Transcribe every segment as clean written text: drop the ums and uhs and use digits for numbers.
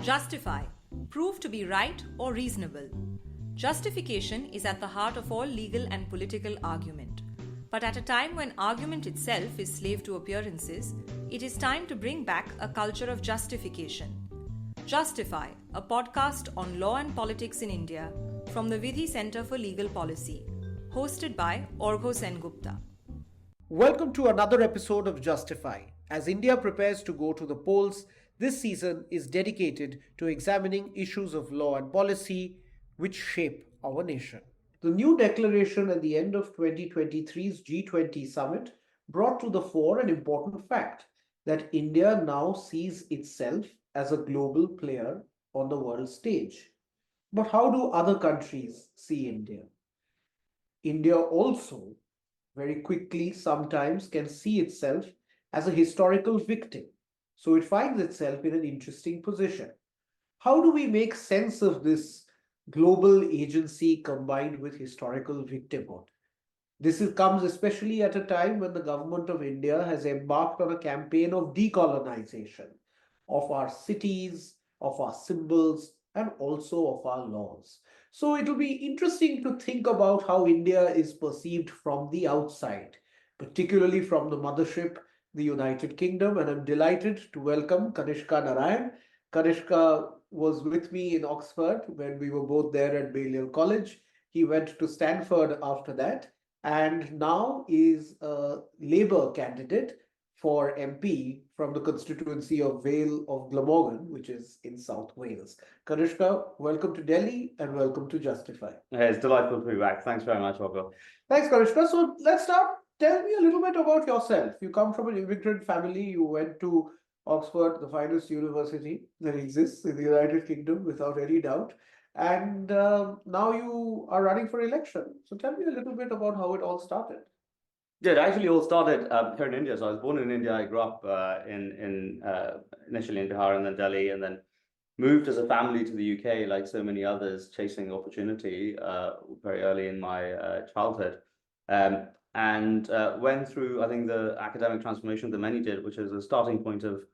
Justify. Prove to be right or reasonable. Justification is at the heart of all legal and political argument. But at a time when argument itself is slave to appearances, it is time to bring back a culture of justification. Justify, a podcast on law and politics in India from the Vidhi Centre for Legal Policy, hosted by Arghya Sengupta. Welcome to another episode of Justify. As India prepares to go to the polls, this season is dedicated to examining issues of law and policy which shape our nation. The new declaration at the end of 2023's G20 summit brought to the fore an important fact that India now sees itself as a global player on the world stage. But how do other countries see India? India also very quickly sometimes can see itself as a historical victim. So it finds itself in an interesting position. How do we make sense of this global agency combined with historical victimhood? Comes especially at a time when the government of India has embarked on a campaign of decolonization of our cities, of our symbols, and also of our laws. So it will be interesting to think about how India is perceived from the outside, particularly from the mothership, the United Kingdom, and I'm delighted to welcome Kanishka Narayan. Kanishka was with me in Oxford when we were both there at Balliol College. He went to Stanford after that and now is a Labour candidate for MP from the constituency of Vale of Glamorgan, which is in South Wales. Kanishka, welcome to Delhi and welcome to Justify. Hey, it's delightful to be back. Thanks very much, Arghya. Thanks, Kanishka. So let's start. Tell me a little bit about yourself. You come from an immigrant family. You went to Oxford, the finest university that exists in the United Kingdom, without any doubt. And now you are running for election. So tell me a little bit about how it all started. Yeah, it actually all started here in India. So I was born in India. I grew up initially in Bihar and then Delhi, and then moved as a family to the UK, like so many others, chasing opportunity very early in my childhood. And went through, I think, the academic transformation that many did, which is a starting point of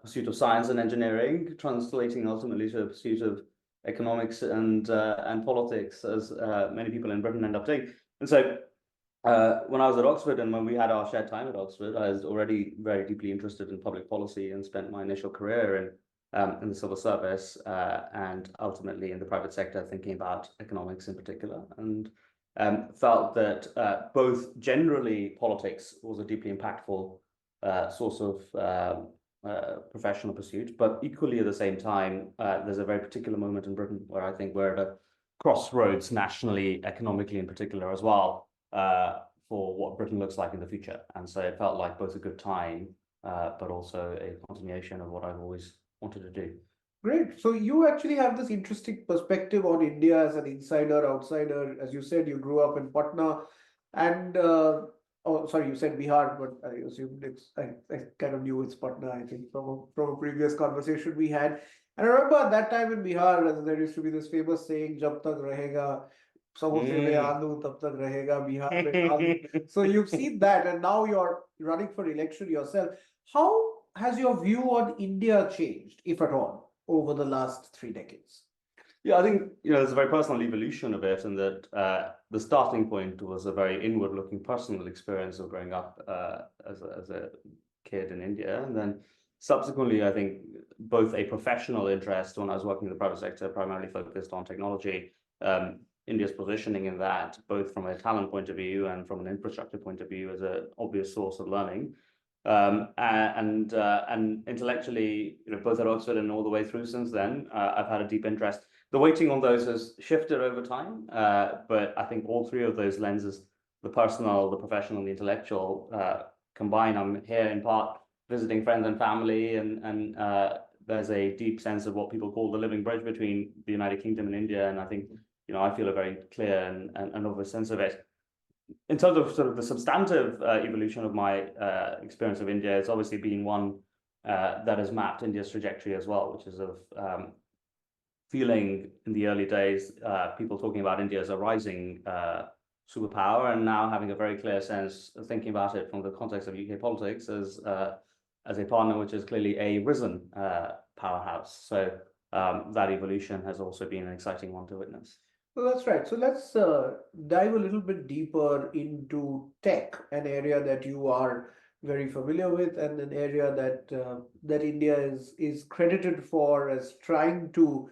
pursuit of science and engineering, translating ultimately to a pursuit of economics and politics, as many people in Britain end up doing. And so when I was at Oxford and when we had our shared time at Oxford, I was already very deeply interested in public policy and spent my initial career in the civil service and ultimately in the private sector, thinking about economics in particular, and felt that both generally politics was a deeply impactful source of professional pursuit, but equally at the same time, there's a very particular moment in Britain where I think we're at a crossroads nationally, economically in particular as well, for what Britain looks like in the future. And so it felt like both a good time, but also a continuation of what I've always wanted to do. Great. So you actually have this interesting perspective on India as an insider, outsider. As you said, you grew up in Patna and, you said Bihar, but I assumed I kind of knew it's Patna, I think, from a previous conversation we had. And I remember at that time in Bihar, there used to be this famous saying, "Jab tak rahega, samosa mein aloo, tab tak rahega Bihar mein aloo." So you've seen that, and now you're running for election yourself. How has your view on India changed, if at all, over the last 3 decades? Yeah, I think there's a very personal evolution of it, and that the starting point was a very inward-looking personal experience of growing up as a kid in India, and then subsequently, I think both a professional interest when I was working in the private sector, primarily focused on technology. India's positioning in that, both from a talent point of view and from an infrastructure point of view, as an obvious source of learning. And intellectually, both at Oxford and all the way through since then, I've had a deep interest. The weighting on those has shifted over time, but I think all three of those lenses, the personal, the professional, and the intellectual, combine. I'm here in part visiting friends and family, and there's a deep sense of what people call the living bridge between the United Kingdom and India, and I think I feel a very clear and obvious sense of it. In terms of sort of the substantive evolution of my experience of India, it's obviously been one that has mapped India's trajectory as well, which is of feeling in the early days, people talking about India as a rising superpower, and now having a very clear sense of thinking about it from the context of UK politics as as a partner which is clearly a risen powerhouse. So that evolution has also been an exciting one to witness. Well, that's right. So let's dive a little bit deeper into tech, an area that you are very familiar with, and an area that India is credited for as trying to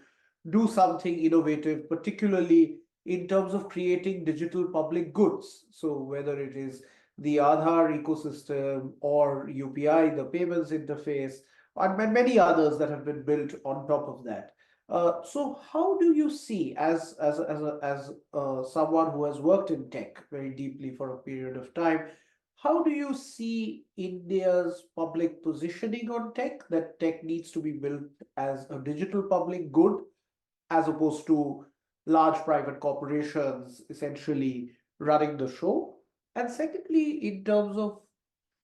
do something innovative, particularly in terms of creating digital public goods. So whether it is the Aadhaar ecosystem or UPI, the payments interface, and many others that have been built on top of that. So how do you see, as someone who has worked in tech very deeply for a period of time, how do you see India's public positioning on tech, that tech needs to be built as a digital public good as opposed to large private corporations essentially running the show? And secondly, in terms of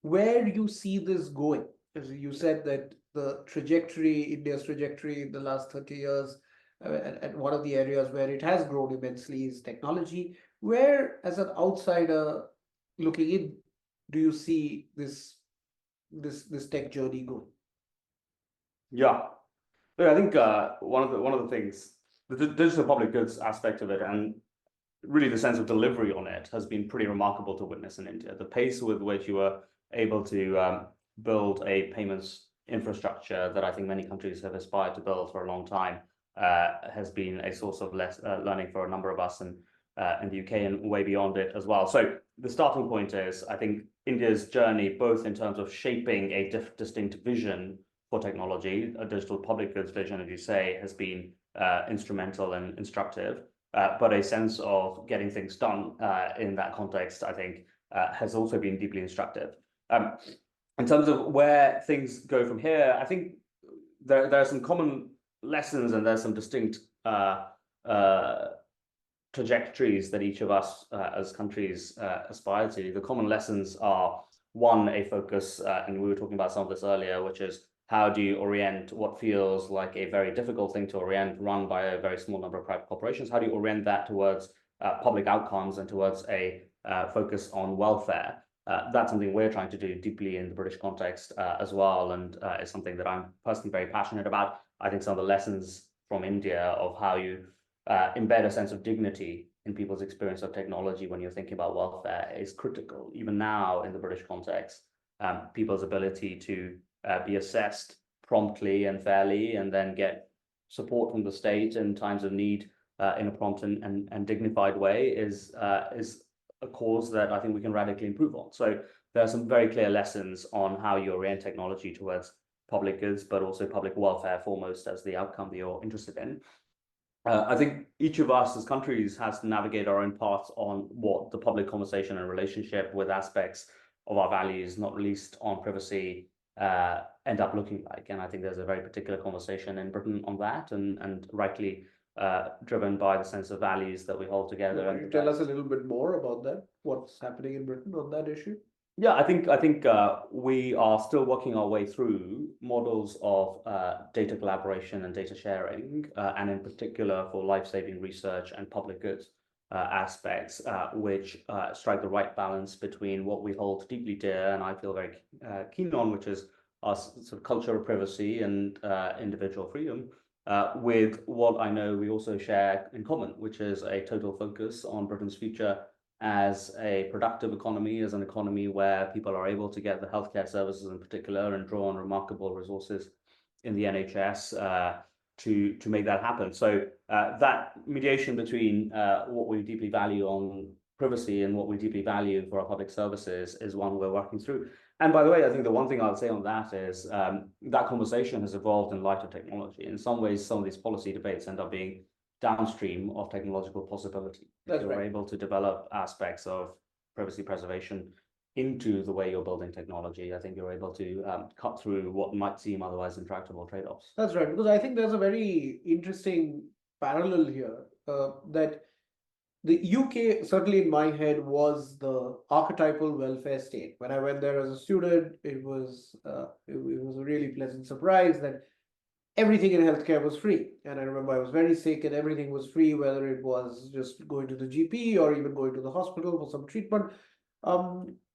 where you see this going, as you said that the trajectory, India's trajectory in the last 30 years, and one of the areas where it has grown immensely is technology. Where, as an outsider looking in, do you see this tech journey go? Yeah, look, I think one of the things, the digital public goods aspect of it, and really the sense of delivery on it, has been pretty remarkable to witness in India. The pace with which you were able to build a payments infrastructure that I think many countries have aspired to build for a long time has been a source of learning for a number of us in the UK and way beyond it as well. So the starting point is, I think, India's journey, both in terms of shaping a distinct vision for technology, a digital public goods vision, as you say, has been instrumental and instructive. But a sense of getting things done in that context, I think, has also been deeply instructive. In terms of where things go from here, I think there are some common lessons and there's some distinct trajectories that each of us as countries aspire to. The common lessons are, one, a focus, and we were talking about some of this earlier, which is how do you orient what feels like a very difficult thing to orient, run by a very small number of private corporations? How do you orient that towards public outcomes and towards a focus on welfare? That's something we're trying to do deeply in the British context as well, and it's something that I'm personally very passionate about. I think some of the lessons from India of how you embed a sense of dignity in people's experience of technology when you're thinking about welfare is critical. Even now in the British context, people's ability to be assessed promptly and fairly, and then get support from the state in times of need in a prompt and dignified way is a cause that I think we can radically improve on. So there are some very clear lessons on how you orient technology towards public goods, but also public welfare foremost as the outcome that you're interested in. I think each of us as countries has to navigate our own paths on what the public conversation and relationship with aspects of our values, not least on privacy, end up looking like. And I think there's a very particular conversation in Britain on that, and rightly driven by the sense of values that we hold together. Can you tell us a little bit more about that? What's happening in Britain on that issue? Yeah, I think we are still working our way through models of data collaboration and data sharing, and in particular for life-saving research and public goods aspects, which strike the right balance between what we hold deeply dear and I feel very keen on, which is our sort of culture of privacy and individual freedom, with what I know we also share in common, which is a total focus on Britain's future as a productive economy, as an economy where people are able to get the healthcare services in particular and draw on remarkable resources in the NHS to make that happen. So that mediation between what we deeply value on privacy and what we deeply value for our public services is one we're working through. And by the way, I think the one thing I would say on that is that conversation has evolved in light of technology. In some ways, some of these policy debates end up being downstream of technological possibility. If you're able to develop aspects of privacy preservation into the way you're building technology, I think you're able to cut through what might seem otherwise intractable trade-offs. That's right, because I think there's a very interesting parallel here that the UK, certainly in my head, was the archetypal welfare state. When I went there as a student, it was a really pleasant surprise that everything in healthcare was free. And I remember I was very sick and everything was free, whether it was just going to the GP or even going to the hospital for some treatment.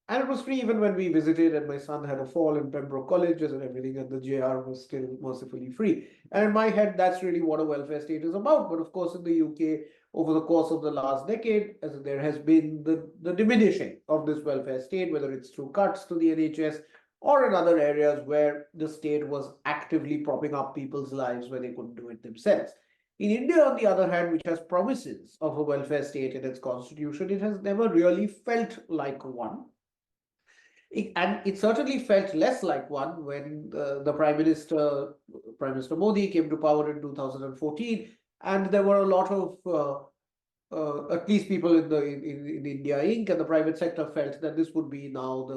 And it was free even when we visited, and my son had a fall in Pembroke colleges and everything, and the JR was still mercifully free. And in my head, that's really what a welfare state is about. But of course, in the UK, over the course of the last decade, as there has been the diminishing of this welfare state, whether it's through cuts to the NHS or in other areas where the state was actively propping up people's lives where they couldn't do it themselves. In India, on the other hand, which has promises of a welfare state in its constitution, it has never really felt like one. And it certainly felt less like one when the Prime Minister Modi, came to power in 2014, and there were a lot of at least people in India Inc. and the private sector felt that this would be now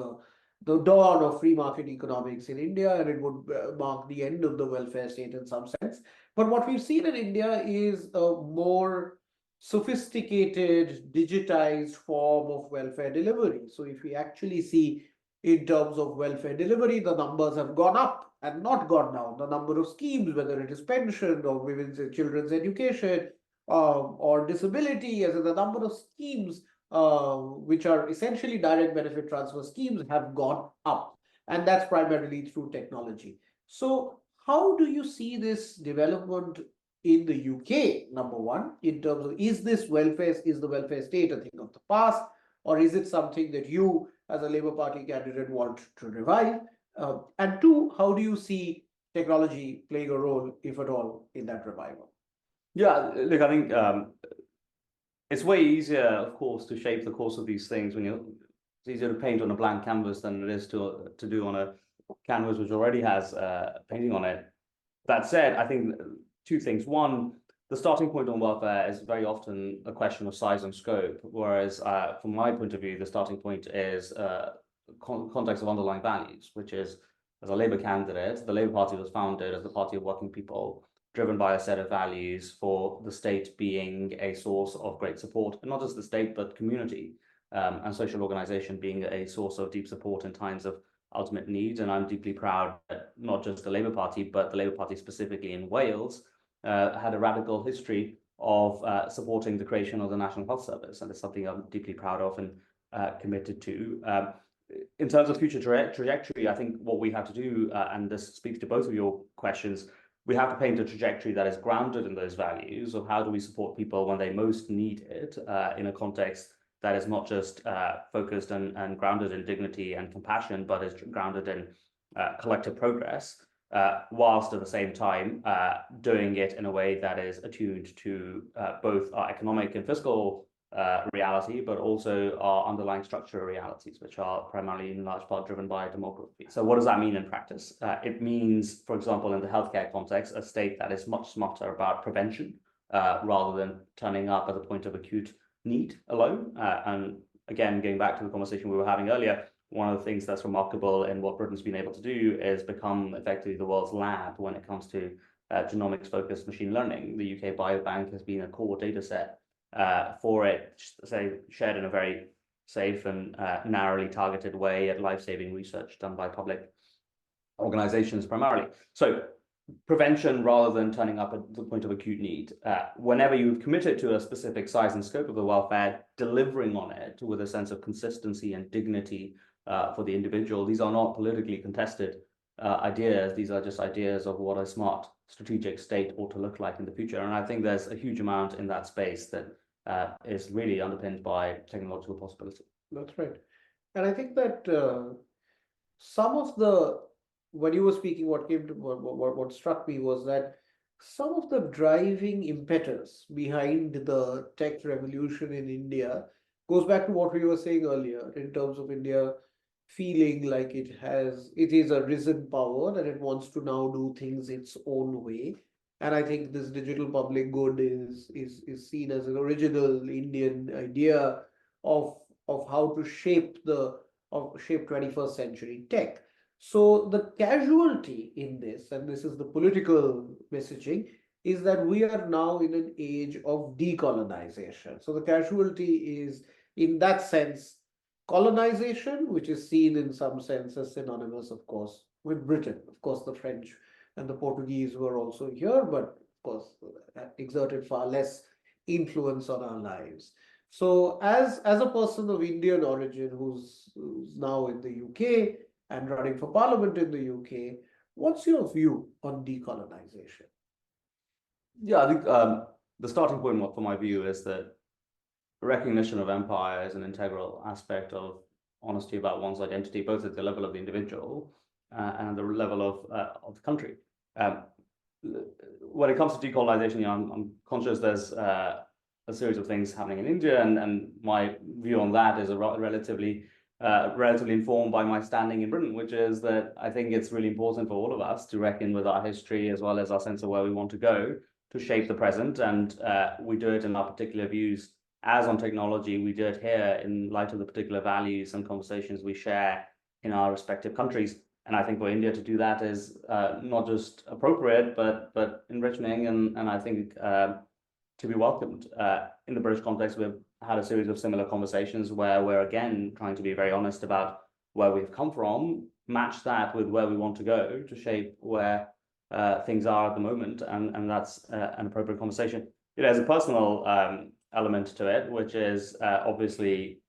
the dawn of free market economics in India, and it would mark the end of the welfare state in some sense. But what we've seen in India is a more sophisticated, digitized form of welfare delivery. So if we actually see in terms of welfare delivery, the numbers have gone up and not gone down. The number of schemes, whether it is pension or women's and children's education, or disability, as in the number of schemes which are essentially direct benefit transfer schemes, have gone up. And that's primarily through technology. So, how do you see this development in the UK, number one, in terms of is the welfare state a thing of the past, or is it something that you, as a Labour Party candidate, want to revive? And two, how do you see technology playing a role, if at all, in that revival? Yeah, look, I think it's way easier, of course, to shape the course of these things when it's easier to paint on a blank canvas than it is to do on a canvas which already has painting on it. That said, I think two things. One, the starting point on welfare is very often a question of size and scope, whereas from my point of view, the starting point is context of underlying values, which is, as a Labour candidate, the Labour Party was founded as the party of working people, driven by a set of values for the state being a source of great support, and not just the state, but community and social organization being a source of deep support in times of ultimate need. And I'm deeply proud that not just the Labour Party, but the Labour Party specifically in Wales had a radical history of supporting the creation of the National Health Service. And it's something I'm deeply proud of and committed to. In terms of future trajectory, I think what we have to do, and this speaks to both of your questions, we have to paint a trajectory that is grounded in those values of how do we support people when they most need it in a context that is not just focused and grounded in dignity and compassion, but is grounded in collective progress, whilst at the same time doing it in a way that is attuned to both our economic and fiscal reality, but also our underlying structural realities, which are primarily in large part driven by demography. So what does that mean in practice? It means, for example, in the healthcare context, a state that is much smarter about prevention rather than turning up at the point of acute need alone. And again, going back to the conversation we were having earlier, one of the things that's remarkable in what Britain's been able to do is become effectively the world's lab when it comes to genomics-focused machine learning. The UK Biobank has been a core data set for it, say, shared in a very safe and narrowly targeted way at life-saving research done by public organizations primarily. So prevention rather than turning up at the point of acute need. Whenever you've committed to a specific size and scope of the welfare, delivering on it with a sense of consistency and dignity for the individual, these are not politically contested ideas. These are just ideas of what a smart strategic state ought to look like in the future. And I think there's a huge amount in that space that is really underpinned by technological possibility. That's right. And I think that some of the, when you were speaking, what struck me was that some of the driving impetus behind the tech revolution in India goes back to what we were saying earlier in terms of India feeling like it is a risen power and it wants to now do things its own way. And I think this digital public good is seen as an original Indian idea of how to shape 21st century tech. So the casualty in this, and this is the political messaging, is that we are now in an age of decolonization. So the casualty is, in that sense, colonization, which is seen in some sense as synonymous, of course, with Britain. Of course, the French and the Portuguese were also here, but of course, exerted far less influence on our lives. So, as a person of Indian origin who's now in the UK and running for parliament in the UK, what's your view on decolonization? Yeah, I think the starting point for my view is that recognition of empire is an integral aspect of honesty about one's identity, both at the level of the individual and at the level of the country. Um, when it comes to decolonization, I'm conscious there's a series of things happening in India, and my view on that is relatively informed by my standing in Britain, which is that I think it's really important for all of us to reckon with our history as well as our sense of where we want to go to shape the present, and we do it in our particular views. As on technology, we do it here in light of the particular values and conversations we share in our respective countries. And I think for India to do that is not just appropriate, but enriching, and I think to be welcomed. In the British context, we've had a series of similar conversations where we're again trying to be very honest about where we've come from, match that with where we want to go to shape where things are at the moment, and that's an appropriate conversation. There's a personal element to it, which is obviously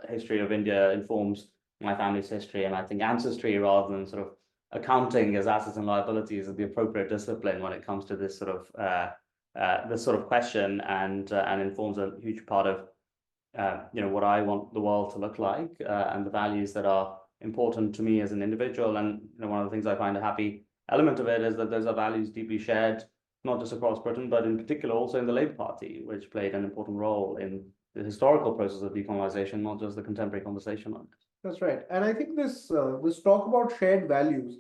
history of India informs my family's history, and I think ancestry rather than sort of accounting as assets and liabilities is the appropriate discipline when it comes to this sort of question, and informs a huge part of what I want the world to look like, and the values that are important to me as an individual. And one of the things I find a happy element of it is that those are values deeply shared, not just across Britain, but in particular also in the Labour Party, which played an important role in the historical process of decolonisation, not just the contemporary conversation on it. That's right. And I think this talk about shared values,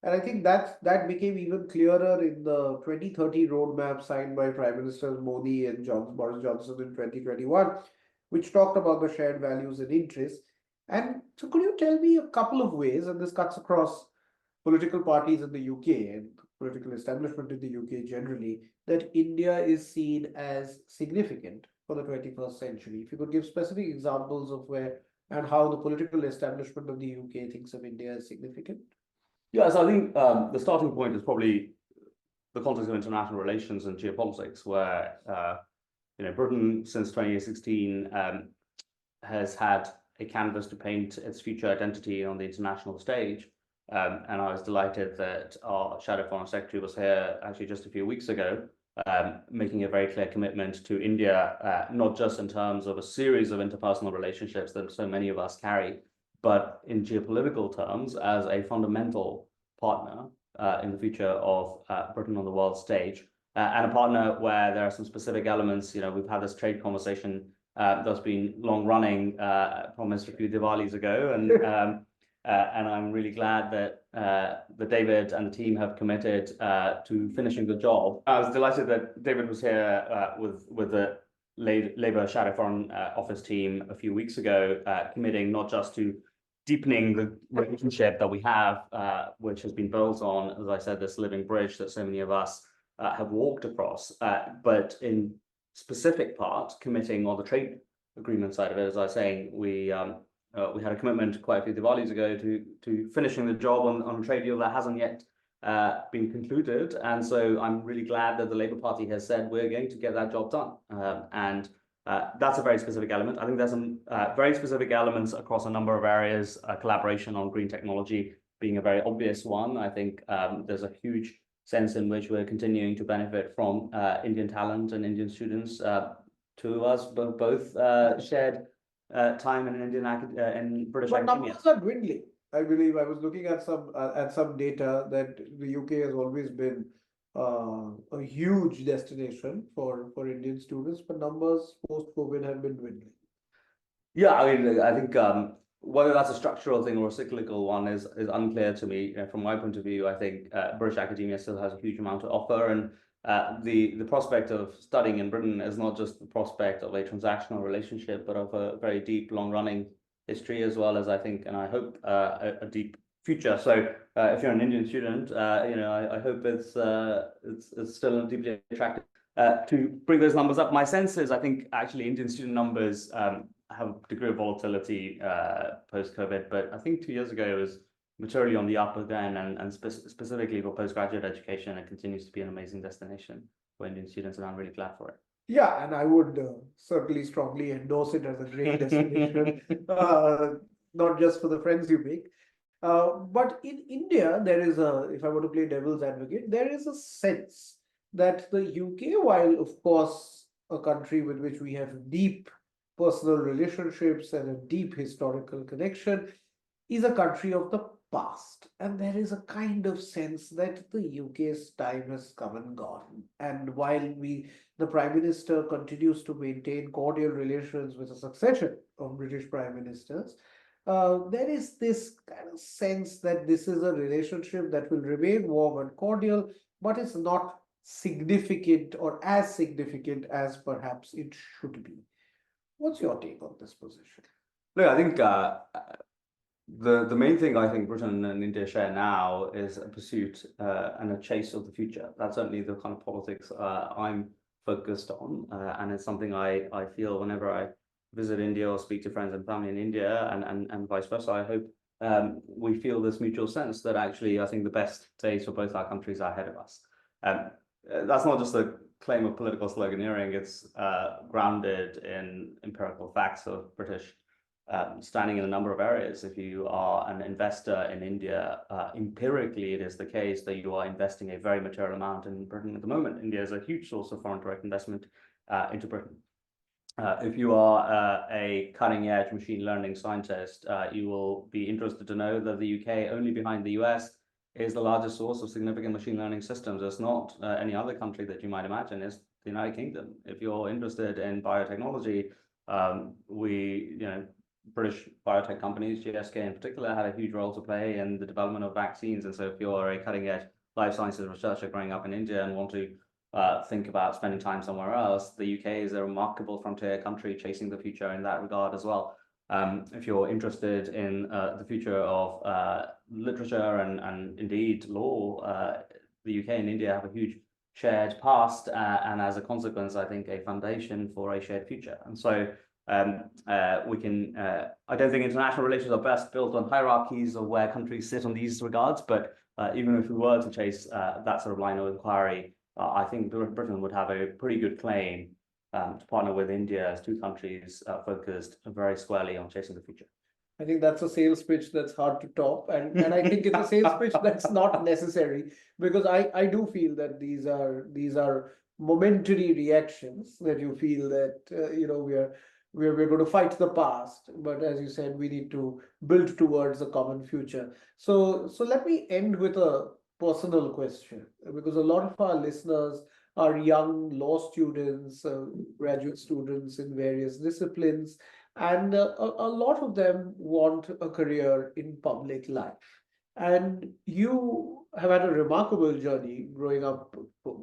and I think that became even clearer in the 2030 roadmap signed by Prime Minister Modi and Boris Johnson in 2021, which talked about the shared values and interests. And so could you tell me a couple of ways, and this cuts across political parties in the UK and political establishment in the UK generally, that India is seen as significant for the 21st century? If you could give specific examples of where and how the political establishment of the UK thinks of India as significant. Yeah, so I think the starting point is probably the context of international relations and geopolitics, where Britain since 2016 has had a canvas to paint its future identity on the international stage. And I was delighted that our Shadow Foreign Secretary was here actually just a few weeks ago, making a very clear commitment to India, not just in terms of a series of interpersonal relationships that so many of us carry, but in geopolitical terms as a fundamental partner in the future of Britain on the world stage, and a partner where there are some specific elements. We've had this trade conversation that's been long running, promised a few Diwalis ago, and I'm really glad that David and the team have committed to finishing the job. I was delighted that David was here with the Labour Shadow Foreign Office team a few weeks ago, committing not just to deepening the relationship that we have, which has been built on, as I said, this living bridge that so many of us have walked across, but in specific part, committing on the trade agreement side of it. As I was saying, we had a commitment quite a few Diwalis ago to finishing the job on a trade deal that hasn't yet been concluded. And so I'm really glad that the Labour Party has said we're going to get that job done. And that's a very specific element. I think there's some very specific elements across a number of areas, collaboration on green technology being a very obvious one. I think there's a huge sense in which we're continuing to benefit from Indian talent and Indian students. Two of us both shared time in in British But academia. numbers are dwindling. I believe I was looking at some data that the UK has always been a huge destination for Indian students, but numbers post-COVID have been dwindling. Yeah, I mean, I think whether that's a structural thing or a cyclical one is unclear to me. From my point of view, I think British academia still has a huge amount to offer, and the prospect of studying in Britain is not just the prospect of a transactional relationship, but of a very deep, long-running history, as well as, I think, and I hope, a deep future. So if you're an Indian student, I hope it's still deeply attractive to bring those numbers up. My sense is, I think, actually Indian student numbers have a degree of volatility post-COVID, but I think 2 years ago it was materially on the up again, and specifically for postgraduate education, it continues to be an amazing destination for Indian students, and I'm really glad for it. Yeah, and I would certainly strongly endorse it as a great destination, not just for the friends you make. But in India, there is a, if I were to play devil's advocate, there is a sense that the UK, while of course a country with which we have deep personal relationships and a deep historical connection, is a country of the past. And there is a kind of sense that the UK's time has come and gone. And while the Prime Minister continues to maintain cordial relations with a succession of British Prime Ministers, there is this kind of sense that this is a relationship that will remain warm and cordial, but it's not significant or as significant as perhaps it should be. What's your take on this position? Look, I think the main thing I think Britain and India share now is a pursuit and a chase of the future. That's certainly the kind of politics I'm focused on, and it's something I feel whenever I visit India or speak to friends and family in India, and vice versa. I hope we feel this mutual sense that actually I think the best days for both our countries are ahead of us. That's not just a claim of political sloganeering, it's grounded in empirical facts of British standing in a number of areas. If you are an investor in India, empirically it is the case that you are investing a very material amount in Britain at the moment. India is a huge source of foreign direct investment into Britain. If you are a cutting-edge machine learning scientist, you will be interested to know that the UK, only behind the US, is the largest source of significant machine learning systems. It's not any other country that you might imagine. It's the United Kingdom. If you're interested in biotechnology, British biotech companies, GSK in particular, had a huge role to play in the development of vaccines. And so if you're a cutting-edge life sciences researcher growing up in India and want to think about spending time somewhere else, the UK is a remarkable frontier country chasing the future in that regard as well. If you're interested in the future of literature and indeed law, the UK and India have a huge shared past, and as a consequence, I think a foundation for a shared future. And so we can, I don't think international relations are best built on hierarchies of where countries sit on these regards, but even if we were to chase that sort of line of inquiry, I think Britain would have a pretty good claim to partner with India as two countries focused very squarely on chasing the future. I think that's a sales pitch that's hard to top, and I think it's a sales pitch that's not necessary, because I do feel that these are momentary reactions that you feel that we're going to fight the past, but as you said, we need to build towards a common future. So let me end with a personal question, because a lot of our listeners are young law students, graduate students in various disciplines, and a lot of them want a career in public life. And you have had a remarkable journey growing up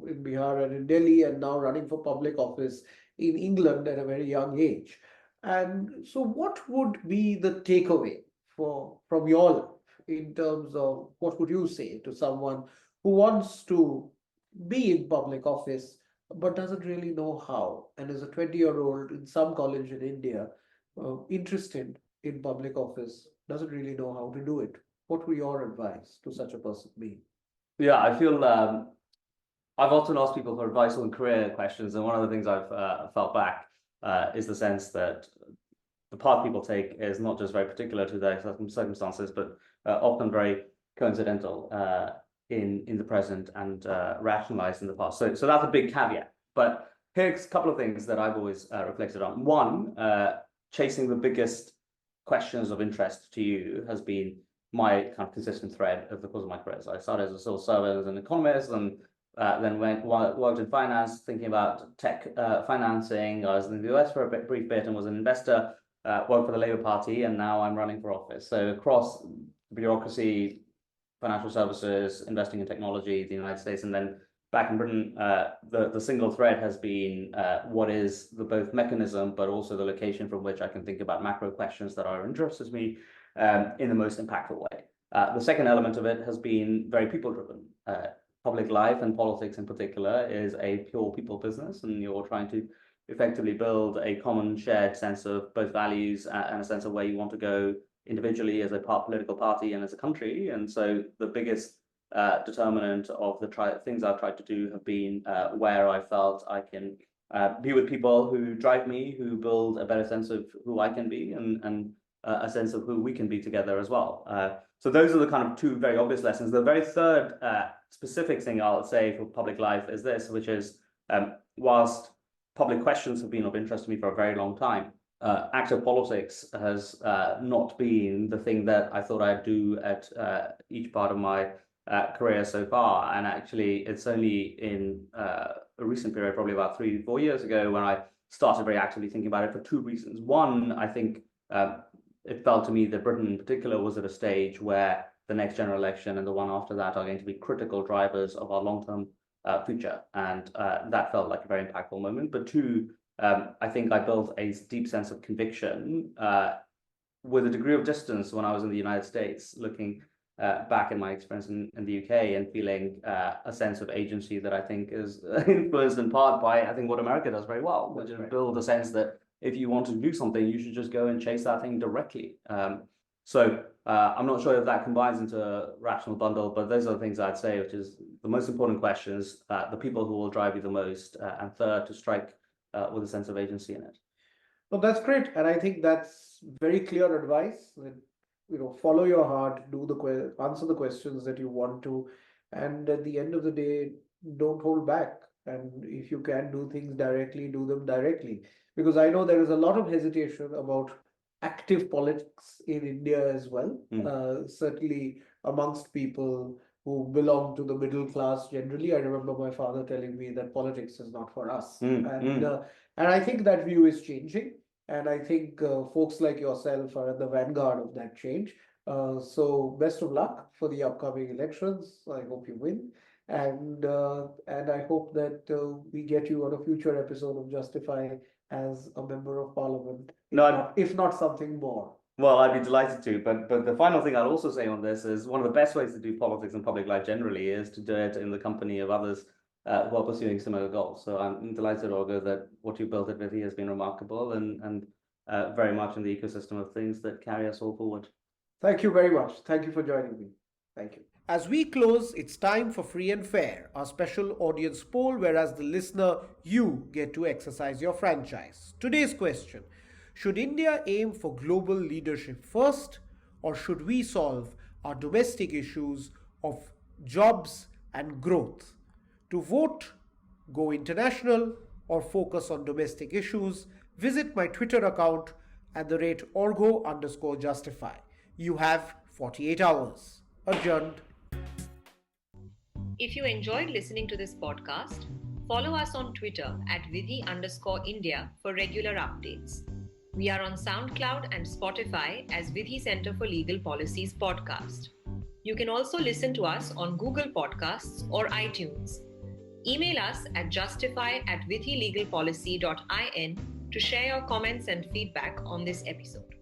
in Bihar and in Delhi, and now running for public office in England at a very young age. And so, what would be the takeaway from your life in terms of what would you say to someone who wants to be in public office but doesn't really know how, and is a 20-year-old in some college in India, interested in public office, doesn't really know how to do it? What would your advice to such a person be? Yeah, I feel I've often asked people for advice on career questions, and one of the things I've felt back is the sense that the path people take is not just very particular to their circumstances, but often very coincidental in the present and rationalized in the past. So that's a big caveat. But here's a couple of things that I've always reflected on. One, chasing the biggest questions of interest to you has been my kind of consistent thread over the course of my career. So I started as a civil servant, as an economist, and then worked in finance, thinking about tech financing. I was in the US for a brief bit and was an investor, worked for the Labour Party, and now I'm running for office. So across bureaucracy, financial services, investing in technology, the United States, and then back in Britain, the single thread has been what is the both mechanism, but also the location from which I can think about macro questions that are interested to me in the most impactful way. The second element of it has been very people-driven. Public life and politics in particular is a pure people business, and you're trying to effectively build a common shared sense of both values and a sense of where you want to go individually as a political party and as a country. And so the biggest determinant of the things I've tried to do have been where I felt I can be with people who drive me, who build a better sense of who I can be, and a sense of who we can be together as well. So those are the kind of two very obvious lessons. The very third specific thing I'll say for public life is this, which is whilst public questions have been of interest to me for a very long time, active politics has not been the thing that I thought I'd do at each part of my career so far. And actually, it's only in a recent period, probably about 3-4 years ago, when I started very actively thinking about it for two reasons. One, I think it felt to me that Britain in particular was at a stage where the next general election and the one after that are going to be critical drivers of our long-term future. And that felt like a very impactful moment. But two, I think I built a deep sense of conviction with a degree of distance when I was in the United States, looking back in my experience in the UK and feeling a sense of agency that I think is influenced in part by, I think, what America does very well, which is build a sense that if you want to do something, you should just go and chase that thing directly. So I'm not sure if that combines into a rational bundle, but those are the things I'd say, which is the most important question is the people who will drive you the most, and third, to strike with a sense of agency in it. Well, that's great, and I think that's very clear advice. That, follow your heart, answer the questions that you want to, and at the end of the day, don't hold back. And if you can do things directly, do them directly. Because I know there is a lot of hesitation about active politics in India as well. Certainly amongst people who belong to the middle class generally. I remember my father telling me that politics is not for us. And I think that view is changing. And I think folks like yourself are at the vanguard of that change. So best of luck for the upcoming elections. I hope you win. And I hope that we get you on a future episode of Justify as a member of parliament, if not something more. Well, I'd be delighted to, but the final thing I'd also say on this is one of the best ways to do politics and public life generally is to do it in the company of others who are pursuing similar goals. So I'm delighted, Arghya, that what you built at Vithi has been remarkable and very much in the ecosystem of things that carry us all forward. Thank you very much. Thank you for joining me. Thank you. As we close, it's time for Free and Fair, our special audience poll, whereas the listener, you get to exercise your franchise. Today's question: should India aim for global leadership first, or should we solve our domestic issues of jobs and growth? To vote, go international, or focus on domestic issues, visit my Twitter account at @Argo_justify. You have 48 hours. Adjourned. If you enjoyed listening to this podcast, follow us on Twitter at Vithi_India for regular updates. We are on SoundCloud and Spotify as Vithi Center for Legal Policies podcast. You can also listen to us on Google Podcasts or iTunes. Email us at justify@vithilegalpolicy.in to share your comments and feedback on this episode.